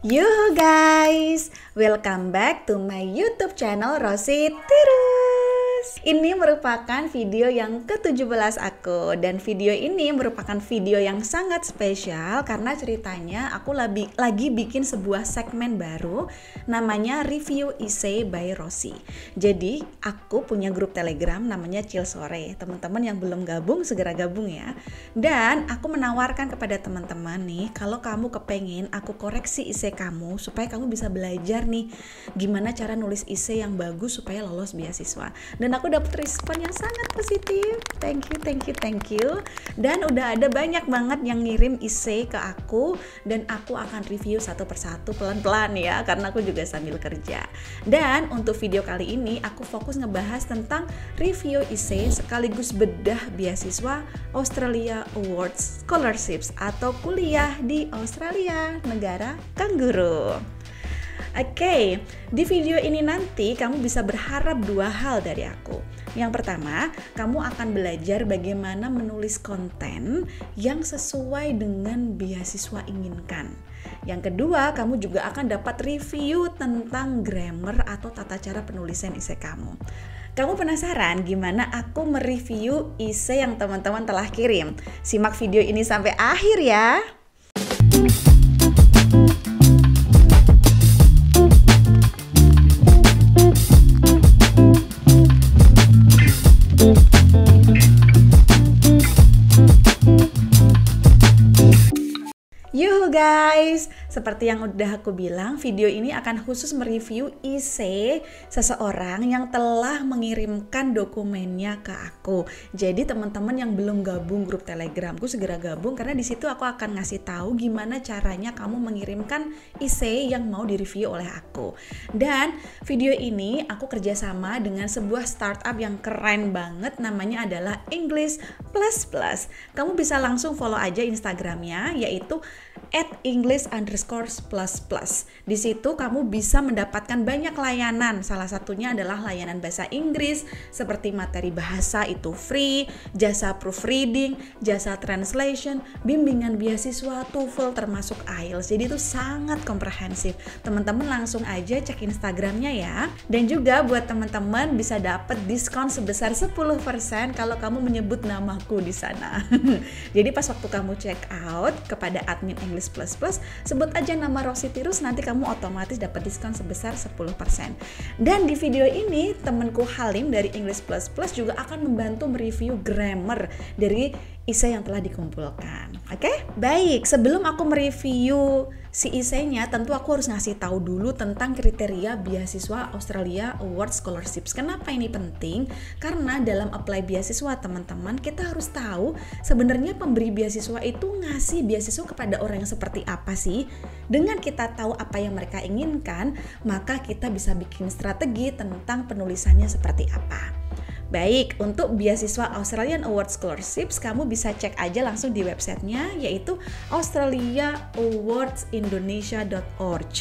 Yo guys, welcome back to my YouTube channel Rosie Tirus. Ini merupakan video yang ke-17 aku, dan video ini merupakan video yang sangat spesial karena ceritanya aku lagi bikin sebuah segmen baru namanya Review Essay by Rosie. Jadi aku punya grup Telegram namanya Chill Sore. Teman-teman yang belum gabung segera gabung ya. Dan aku menawarkan kepada teman-teman nih, kalau kamu kepengen aku koreksi essay kamu supaya kamu bisa belajar nih gimana cara nulis essay yang bagus supaya lolos beasiswa. Dan aku dapat respon yang sangat positif. Thank you. Dan udah ada banyak banget yang ngirim essay ke aku, dan aku akan review satu persatu pelan-pelan ya, karena aku juga sambil kerja. Dan untuk video kali ini aku fokus ngebahas tentang review essay sekaligus bedah beasiswa Australia Awards Scholarships atau kuliah di Australia, negara kanguru. Oke, di video ini nanti kamu bisa berharap dua hal dari aku. Yang pertama, kamu akan belajar bagaimana menulis konten yang sesuai dengan beasiswa inginkan. Yang kedua, kamu juga akan dapat review tentang grammar atau tata cara penulisan essay kamu. Kamu penasaran gimana aku mereview essay yang teman-teman telah kirim? Simak video ini sampai akhir ya. Yuhu guys, seperti yang udah aku bilang, video ini akan khusus mereview essay seseorang yang telah mengirimkan dokumennya ke aku. Jadi teman-teman yang belum gabung grup Telegramku segera gabung, karena di situ aku akan ngasih tahu gimana caranya kamu mengirimkan essay yang mau direview oleh aku. Dan video ini aku kerjasama dengan sebuah startup yang keren banget, namanya adalah English++. Kamu bisa langsung follow aja Instagramnya, yaitu @English_++. Di situ kamu bisa mendapatkan banyak layanan. Salah satunya adalah layanan bahasa Inggris seperti materi bahasa itu free, jasa proofreading, jasa translation, bimbingan beasiswa, TOEFL termasuk IELTS. Jadi itu sangat komprehensif. Teman-teman langsung aja cek Instagramnya ya. Dan juga buat teman-teman bisa dapat diskon sebesar 10% kalau kamu menyebut namaku di sana. Jadi pas waktu kamu check out kepada admin English++, sebut aja nama Rosie Tirus, nanti kamu otomatis dapat diskon sebesar 10%. Dan di video ini temanku Halim dari English++ juga akan membantu mereview grammar dari essay yang telah dikumpulkan. Oke? Baik, sebelum aku mereview si essay-nya, tentu aku harus ngasih tahu dulu tentang kriteria beasiswa Australia Awards Scholarships. Kenapa ini penting? Karena dalam apply beasiswa teman-teman, kita harus tahu sebenarnya pemberi beasiswa itu ngasih beasiswa kepada orang yang seperti apa sih. Dengan kita tahu apa yang mereka inginkan, maka kita bisa bikin strategi tentang penulisannya seperti apa. Baik, untuk beasiswa Australian Awards Scholarships, kamu bisa cek aja langsung di websitenya, yaitu australiaawardsindonesia.org.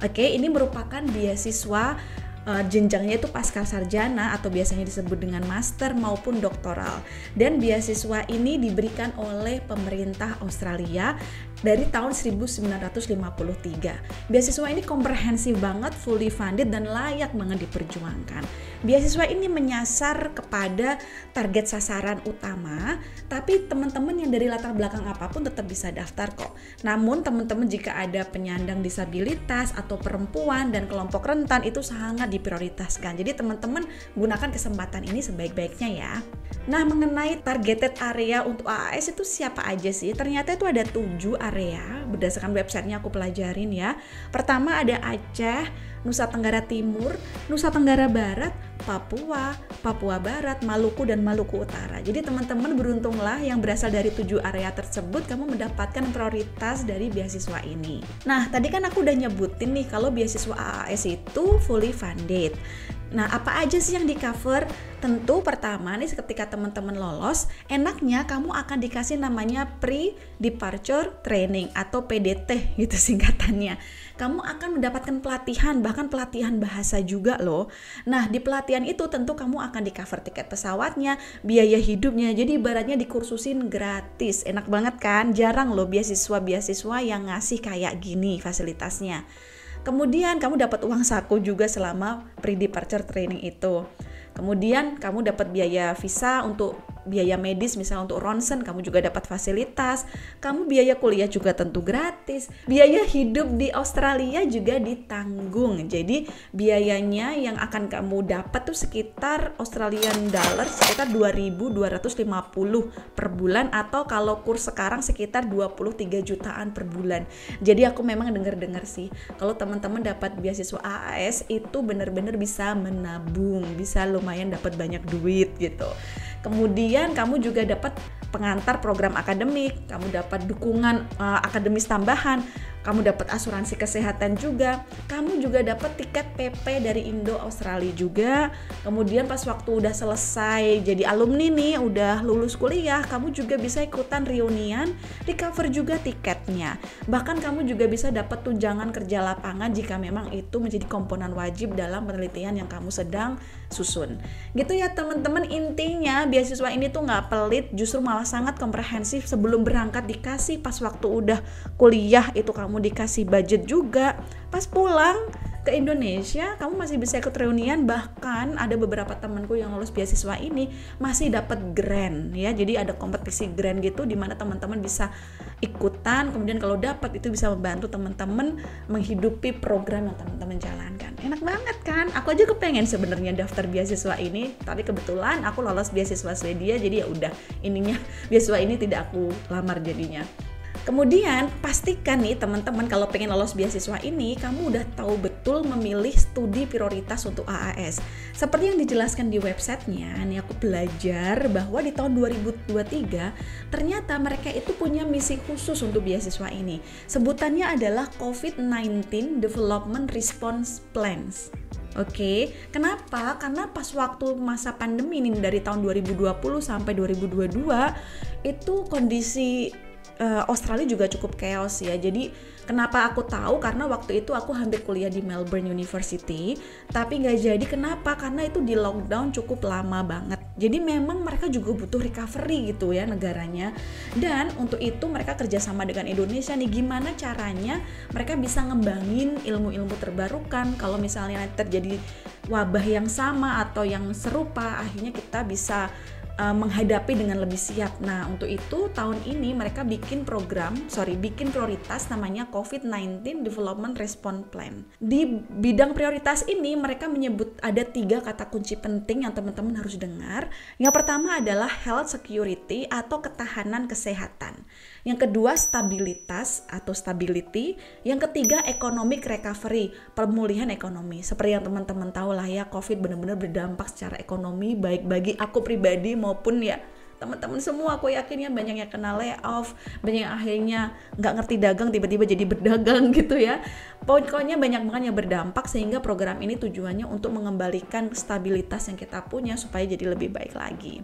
Oke, ini merupakan beasiswa jenjangnya itu pasca sarjana atau biasanya disebut dengan master maupun doktoral. Dan beasiswa ini diberikan oleh pemerintah Australia dari tahun 1953. Beasiswa ini komprehensif banget, fully funded, dan layak banget diperjuangkan. Beasiswa ini menyasar kepada target sasaran utama, tapi teman-teman yang dari latar belakang apapun tetap bisa daftar kok. Namun teman-teman jika ada penyandang disabilitas atau perempuan dan kelompok rentan itu sangat diprioritaskan. Jadi teman-teman gunakan kesempatan ini sebaik-baiknya ya. Nah, mengenai targeted area untuk AAS itu siapa aja sih? Ternyata itu ada 7 area berdasarkan websitenya aku pelajarin ya. Pertama ada Aceh, Nusa Tenggara Timur, Nusa Tenggara Barat, Papua, Papua Barat, Maluku, dan Maluku Utara. Jadi teman-teman beruntunglah yang berasal dari 7 area tersebut, kamu mendapatkan prioritas dari beasiswa ini. Nah, tadi kan aku udah nyebutin nih kalau beasiswa AAS itu fully funded. Nah, apa aja sih yang di cover? Tentu pertama nih ketika teman-teman lolos, enaknya kamu akan dikasih namanya Pre-Departure Training atau PDT gitu singkatannya. Kamu akan mendapatkan pelatihan, bahkan pelatihan bahasa juga loh. Nah, di pelatihan itu tentu kamu akan di cover tiket pesawatnya, biaya hidupnya. Jadi ibaratnya dikursusin gratis. Enak banget kan? Jarang loh beasiswa-beasiswa yang ngasih kayak gini fasilitasnya. Kemudian kamu dapat uang saku juga selama pre-departure training itu. Kemudian kamu dapat biaya visa untuk biaya medis, misalnya untuk ronsen kamu juga dapat fasilitas. Kamu biaya kuliah juga tentu gratis. Biaya hidup di Australia juga ditanggung. Jadi biayanya yang akan kamu dapat tuh sekitar Australian dollar sekitar 2.250 per bulan, atau kalau kurs sekarang sekitar 23 jutaan per bulan. Jadi aku memang dengar-dengar sih kalau teman-teman dapat beasiswa AAS itu benar-benar bisa menabung, bisa lumayan dapat banyak duit gitu. Kemudian kamu juga dapat pengantar program akademik, kamu dapat dukungan akademis tambahan, kamu dapat asuransi kesehatan juga, kamu juga dapat tiket PP dari Indo Australia juga. Kemudian pas waktu udah selesai jadi alumni nih, udah lulus kuliah, kamu juga bisa ikutan reunian, di cover juga tiketnya. Bahkan kamu juga bisa dapat tunjangan kerja lapangan jika memang itu menjadi komponen wajib dalam penelitian yang kamu sedang susun. Gitu ya teman-teman, intinya beasiswa ini tuh nggak pelit, justru malah sangat komprehensif. Sebelum berangkat dikasih, pas waktu udah kuliah itu kamu dikasih budget juga, pas pulang ke Indonesia kamu masih bisa ikut reunian. Bahkan ada beberapa temanku yang lulus beasiswa ini masih dapat grant ya, jadi ada kompetisi grant gitu di mana teman-teman bisa ikutan, kemudian kalau dapat itu bisa membantu teman-teman menghidupi program yang teman-teman jalankan. Enak banget kan? Aku aja kepengen sebenarnya daftar beasiswa ini, tapi kebetulan aku lolos beasiswa Swedia, jadi ya udah, ininya beasiswa ini tidak aku lamar jadinya. Kemudian pastikan nih teman-teman kalau pengen lolos beasiswa ini, kamu udah tahu betul memilih studi prioritas untuk AAS. Seperti yang dijelaskan di websitenya, nih aku belajar bahwa di tahun 2023 ternyata mereka itu punya misi khusus untuk beasiswa ini. Sebutannya adalah COVID-19 Development Response Plans. Oke, kenapa? Karena pas waktu masa pandemi ini dari tahun 2020 sampai 2022 itu kondisi Australia juga cukup chaos ya. Jadi kenapa aku tahu? Karena waktu itu aku hampir kuliah di Melbourne University, tapi nggak jadi. Kenapa? Karena itu di lockdown cukup lama banget. Jadi memang mereka juga butuh recovery gitu ya negaranya. Dan untuk itu mereka kerjasama dengan Indonesia nih. Gimana caranya mereka bisa ngembangin ilmu-ilmu terbarukan. Kalau misalnya terjadi wabah yang sama atau yang serupa, akhirnya kita bisa menghadapi dengan lebih siap. Nah, untuk itu tahun ini mereka bikin prioritas namanya COVID-19 Development Response Plan. Di bidang prioritas ini mereka menyebut ada 3 kata kunci penting yang teman-teman harus dengar. Yang pertama adalah health security atau ketahanan kesehatan. Yang kedua stabilitas atau stability. Yang ketiga economic recovery, pemulihan ekonomi. Seperti yang teman-teman tahu lah ya, COVID benar-benar berdampak secara ekonomi, baik bagi aku pribadi maupun ya teman-teman semua. Aku yakin ya banyak yang kena layoff, banyak yang akhirnya nggak ngerti dagang tiba-tiba jadi berdagang gitu ya. Pokoknya banyak banget yang berdampak, sehingga program ini tujuannya untuk mengembalikan stabilitas yang kita punya supaya jadi lebih baik lagi.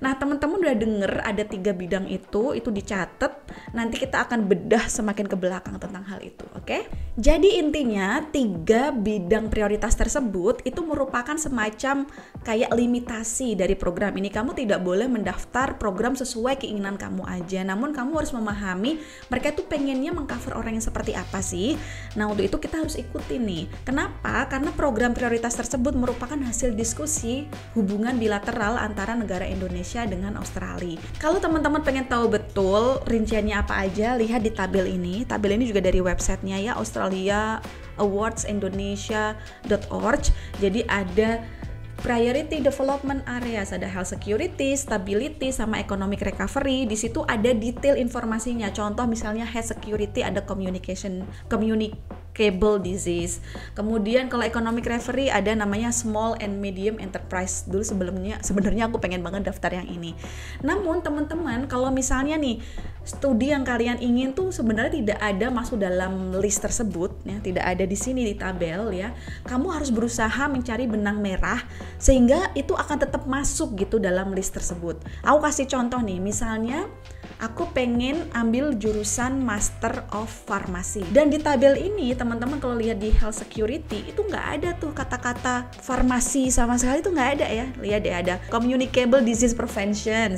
Nah teman-teman udah denger ada 3 bidang itu dicatat, nanti kita akan bedah semakin ke belakang tentang hal itu, oke? Jadi intinya 3 bidang prioritas tersebut itu merupakan semacam kayak limitasi dari program ini. Kamu tidak boleh mendaftar program sesuai keinginan kamu aja, namun kamu harus memahami mereka tuh pengennya mengcover orang yang seperti apa sih. Nah untuk itu kita harus ikutin nih. Kenapa? Karena program prioritas tersebut merupakan hasil diskusi hubungan bilateral antara negara Indonesia dengan Australia. Kalau teman-teman pengen tahu betul rinciannya apa aja, lihat di tabel ini. Tabel ini juga dari websitenya ya, australiaawards.indonesia.org. Jadi ada priority development areas, ada health security, stability, sama economic recovery. Di situ ada detail informasinya. Contoh misalnya health security ada communication communicable disease. Kemudian kalau economic recovery ada namanya small and medium enterprise. Dulu sebenarnya aku pengen banget daftar yang ini. Namun teman-teman, kalau misalnya nih studi yang kalian ingin tuh sebenarnya tidak ada masuk dalam list tersebut ya, tidak ada di sini di tabel ya. Kamu harus berusaha mencari benang merah sehingga itu akan tetap masuk gitu dalam list tersebut. Aku kasih contoh nih, misalnya aku pengen ambil jurusan Master of Pharmacy. Dan di tabel ini teman-teman kalau lihat di Health Security itu nggak ada tuh kata-kata farmasi sama sekali, itu nggak ada ya. Lihat deh, ada Communicable Disease Prevention,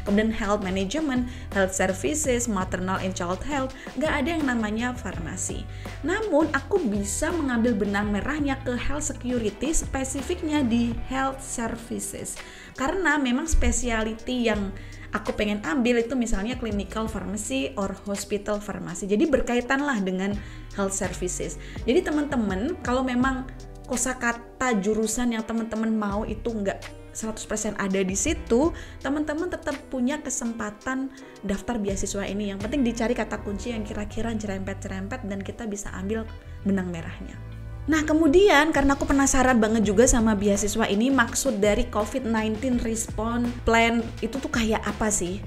kemudian Health Management, Health Services, Maternal and Child Health, nggak ada yang namanya farmasi. Namun aku bisa mengambil benang merahnya ke Health Security, spesifiknya di Health Services. Karena memang specialty yang aku pengen ambil itu misalnya clinical pharmacy or hospital pharmacy. Jadi berkaitan lah dengan health services. Jadi teman-teman kalau memang kosakata jurusan yang teman-teman mau itu nggak 100% ada di situ, teman-teman tetap punya kesempatan daftar beasiswa ini. Yang penting dicari kata kunci yang kira-kira cerempet-cerempet dan kita bisa ambil benang merahnya. Nah kemudian karena aku penasaran banget juga sama beasiswa ini, maksud dari COVID-19 Response Plan itu tuh kayak apa sih?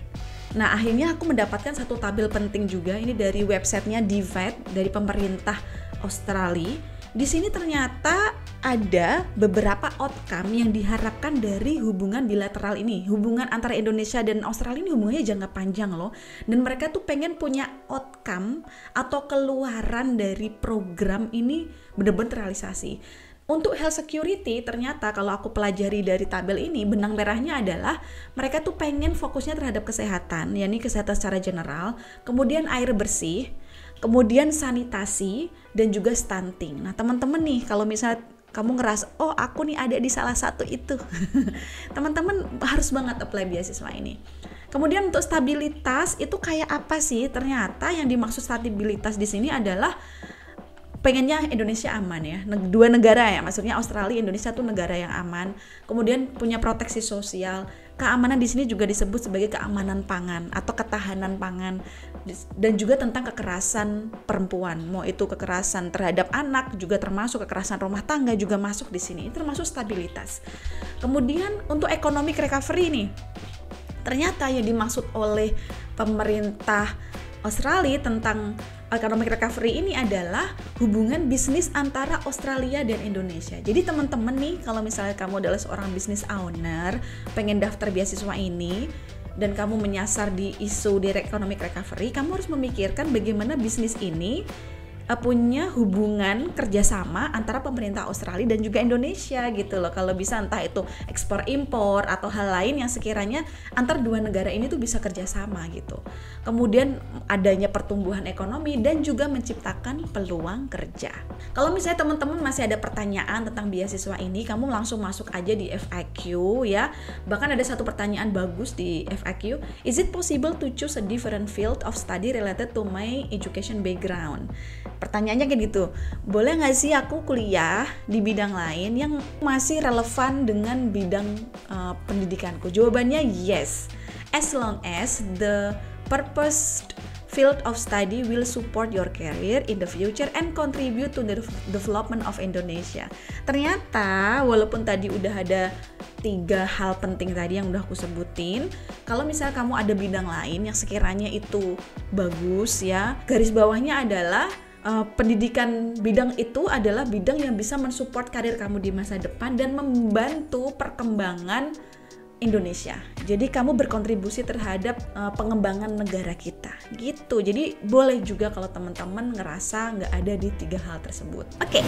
Nah akhirnya aku mendapatkan satu tabel penting juga, ini dari websitenya DFAT dari pemerintah Australia. Di sini ternyata ada beberapa outcome yang diharapkan dari hubungan bilateral ini. Hubungan antara Indonesia dan Australia ini hubungannya jangka panjang loh. Dan mereka tuh pengen punya outcome atau keluaran dari program ini benar-benar terrealisasi. Untuk health security ternyata kalau aku pelajari dari tabel ini, benang merahnya adalah mereka tuh pengen fokusnya terhadap kesehatan, yakni kesehatan secara general, kemudian air bersih, kemudian sanitasi, dan juga stunting. Nah teman-teman nih kalau misalnya kamu ngerasa, oh aku nih ada di salah satu itu, teman-teman harus banget apply beasiswa ini. Kemudian untuk stabilitas itu kayak apa sih? Ternyata yang dimaksud stabilitas di sini adalah pengennya Indonesia aman ya, dua negara ya, maksudnya Australia, Indonesia tuh negara yang aman, kemudian punya proteksi sosial, keamanan di sini juga disebut sebagai keamanan pangan atau ketahanan pangan, dan juga tentang kekerasan perempuan, mau itu kekerasan terhadap anak juga termasuk, kekerasan rumah tangga juga masuk di sini, termasuk stabilitas. Kemudian untuk economic recovery nih, ternyata yang dimaksud oleh pemerintah Australia tentang economic recovery ini adalah hubungan bisnis antara Australia dan Indonesia. Jadi teman-teman nih, kalau misalnya kamu adalah seorang business owner, pengen daftar beasiswa ini, dan kamu menyasar di isu di economic recovery, kamu harus memikirkan bagaimana bisnis ini punya hubungan kerjasama antara pemerintah Australia dan juga Indonesia gitu loh. Kalau bisa entah itu ekspor impor atau hal lain yang sekiranya antar dua negara ini tuh bisa kerjasama gitu. Kemudian adanya pertumbuhan ekonomi dan juga menciptakan peluang kerja. Kalau misalnya teman-teman masih ada pertanyaan tentang beasiswa ini, kamu langsung masuk aja di FAQ ya. Bahkan ada satu pertanyaan bagus di FAQ. Is it possible to choose a different field of study related to my education background? Pertanyaannya kayak gitu, boleh nggak sih aku kuliah di bidang lain yang masih relevan dengan bidang pendidikanku? Jawabannya yes, as long as the purposed field of study will support your career in the future and contribute to the development of Indonesia. Ternyata walaupun tadi udah ada 3 hal penting tadi yang udah aku sebutin, kalau misalnya kamu ada bidang lain yang sekiranya itu bagus ya, garis bawahnya adalah pendidikan bidang itu adalah bidang yang bisa mensupport karir kamu di masa depan dan membantu perkembangan Indonesia. Jadi kamu berkontribusi terhadap pengembangan negara kita gitu. Jadi boleh juga kalau teman-teman ngerasa nggak ada di 3 hal tersebut. Oke,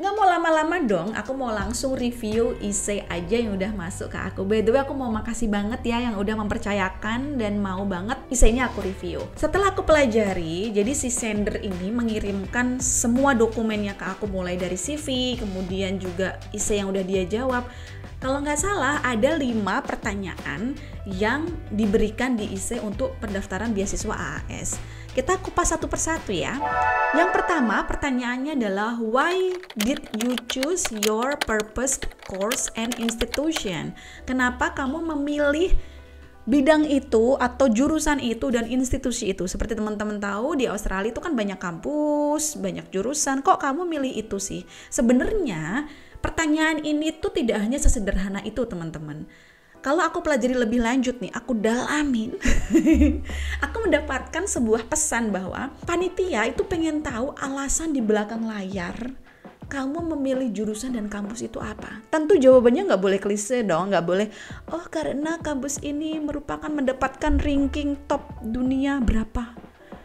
nggak mau lama-lama dong, aku mau langsung review essay aja yang udah masuk ke aku. By the way, aku mau makasih banget ya yang udah mempercayakan dan mau banget essaynya aku review. Setelah aku pelajari, jadi si sender ini mengirimkan semua dokumennya ke aku, mulai dari CV, kemudian juga essay yang udah dia jawab. Kalau nggak salah ada 5 pertanyaan yang diberikan di essay untuk pendaftaran beasiswa AAS. Kita kupas satu persatu ya. Yang pertama pertanyaannya adalah why did you choose your purpose course and institution? Kenapa kamu memilih bidang itu atau jurusan itu dan institusi itu. Seperti teman-teman tahu di Australia itu kan banyak kampus, banyak jurusan. Kok kamu milih itu sih? Sebenarnya pertanyaan ini tuh tidak hanya sesederhana itu, teman-teman. Kalau aku pelajari lebih lanjut nih, aku dalamin, aku mendapatkan sebuah pesan bahwa panitia itu pengen tahu alasan di belakang layar kamu memilih jurusan dan kampus itu apa? Tentu jawabannya nggak boleh klise dong, nggak boleh, oh karena kampus ini merupakan mendapatkan ranking top dunia berapa.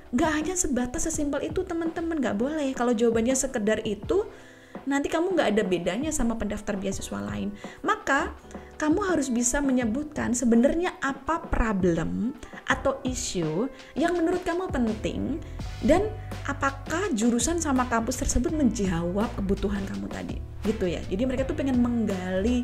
Nggak hanya sebatas sesimpel itu, teman-teman, nggak boleh. Kalau jawabannya sekedar itu, nanti kamu nggak ada bedanya sama pendaftar beasiswa lain. Maka kamu harus bisa menyebutkan sebenarnya apa problem atau isu yang menurut kamu penting dan apakah jurusan sama kampus tersebut menjawab kebutuhan kamu tadi, gitu ya. Jadi mereka tuh pengen menggali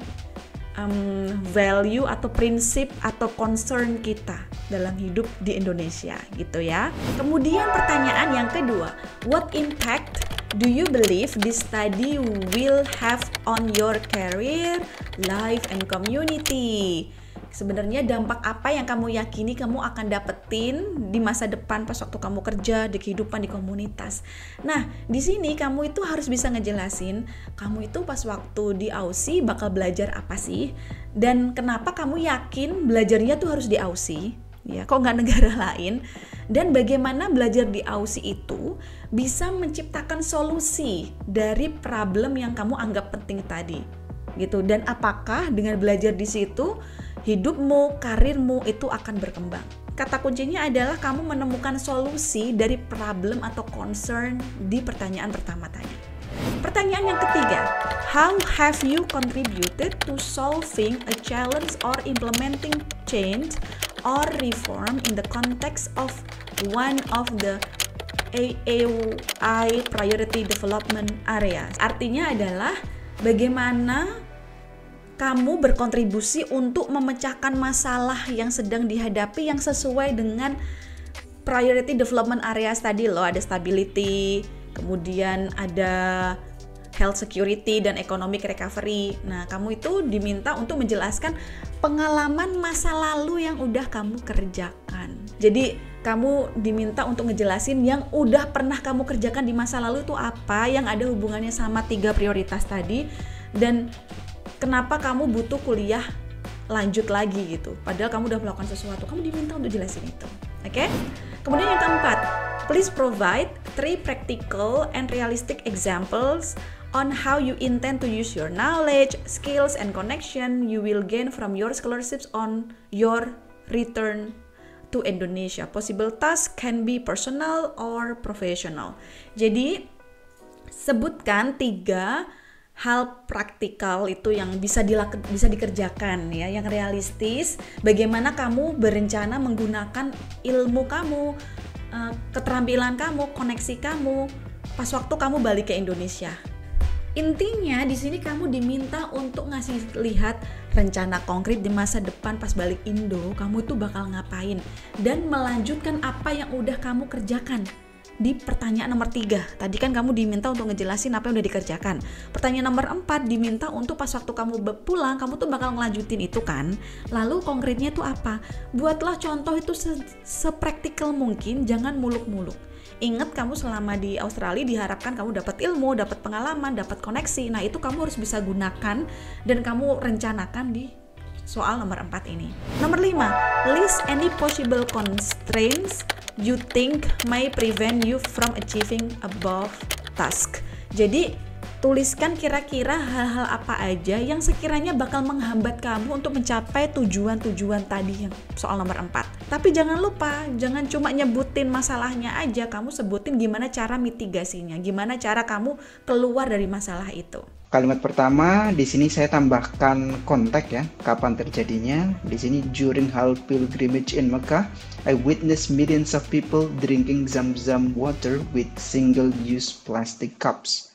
value atau prinsip atau concern kita dalam hidup di Indonesia, gitu ya. Kemudian pertanyaan yang kedua, what impact do you believe this study will have on your career, life, and community? Sebenarnya dampak apa yang kamu yakini kamu akan dapetin di masa depan pas waktu kamu kerja, di kehidupan di komunitas. Nah, di sini kamu itu harus bisa ngejelasin kamu itu pas waktu di Aussie bakal belajar apa sih, dan kenapa kamu yakin belajarnya tuh harus di Aussie, ya, kok nggak negara lain, dan bagaimana belajar di Aussie itu bisa menciptakan solusi dari problem yang kamu anggap penting tadi, gitu. Dan apakah dengan belajar di situ hidupmu, karirmu itu akan berkembang. Kata kuncinya adalah kamu menemukan solusi dari problem atau concern di pertanyaan pertama tadi. Pertanyaan yang ketiga, how have you contributed to solving a challenge or implementing change or reform in the context of one of the AAI Priority Development Areas? Artinya adalah bagaimana kamu berkontribusi untuk memecahkan masalah yang sedang dihadapi yang sesuai dengan Priority Development Areas tadi loh. Ada stability, kemudian ada health security dan economic recovery. Nah, kamu itu diminta untuk menjelaskan pengalaman masa lalu yang udah kamu kerjakan. Jadi, kamu diminta untuk ngejelasin yang udah pernah kamu kerjakan di masa lalu itu apa, yang ada hubungannya sama 3 prioritas tadi, dan kenapa kamu butuh kuliah lanjut lagi gitu. Padahal kamu udah melakukan sesuatu, kamu diminta untuk jelasin itu. Oke? Kemudian yang keempat, please provide 3 practical and realistic examples on how you intend to use your knowledge, skills, and connection you will gain from your scholarships on your return to Indonesia. Possible tasks can be personal or professional. Jadi, sebutkan 3 hal praktikal itu yang bisa dikerjakan ya, yang realistis. Bagaimana kamu berencana menggunakan ilmu kamu, keterampilan kamu, koneksi kamu pas waktu kamu balik ke Indonesia. Intinya di sini kamu diminta untuk ngasih lihat rencana konkret di masa depan pas balik Indo, kamu tuh bakal ngapain dan melanjutkan apa yang udah kamu kerjakan. Di pertanyaan nomor 3, tadi kan kamu diminta untuk ngejelasin apa yang udah dikerjakan. Pertanyaan nomor 4 diminta untuk pas waktu kamu pulang, kamu tuh bakal ngelanjutin itu kan. Lalu konkretnya tuh apa? Buatlah contoh itu sepraktikal mungkin, jangan muluk-muluk. Ingat, kamu selama di Australia diharapkan kamu dapat ilmu, dapat pengalaman, dapat koneksi. Nah, itu kamu harus bisa gunakan dan kamu rencanakan di soal nomor 4 ini. Nomor 5, list any possible constraints you think may prevent you from achieving above task. Jadi, tuliskan kira-kira hal-hal apa aja yang sekiranya bakal menghambat kamu untuk mencapai tujuan-tujuan tadi yang soal nomor 4. Tapi jangan lupa, jangan cuma nyebutin masalahnya aja, kamu sebutin gimana cara mitigasinya, gimana cara kamu keluar dari masalah itu. Kalimat pertama di sini saya tambahkan konteks ya, kapan terjadinya. Di sini during Hajj pilgrimage in Mecca, I witnessed millions of people drinking Zam-Zam water with single-use plastic cups.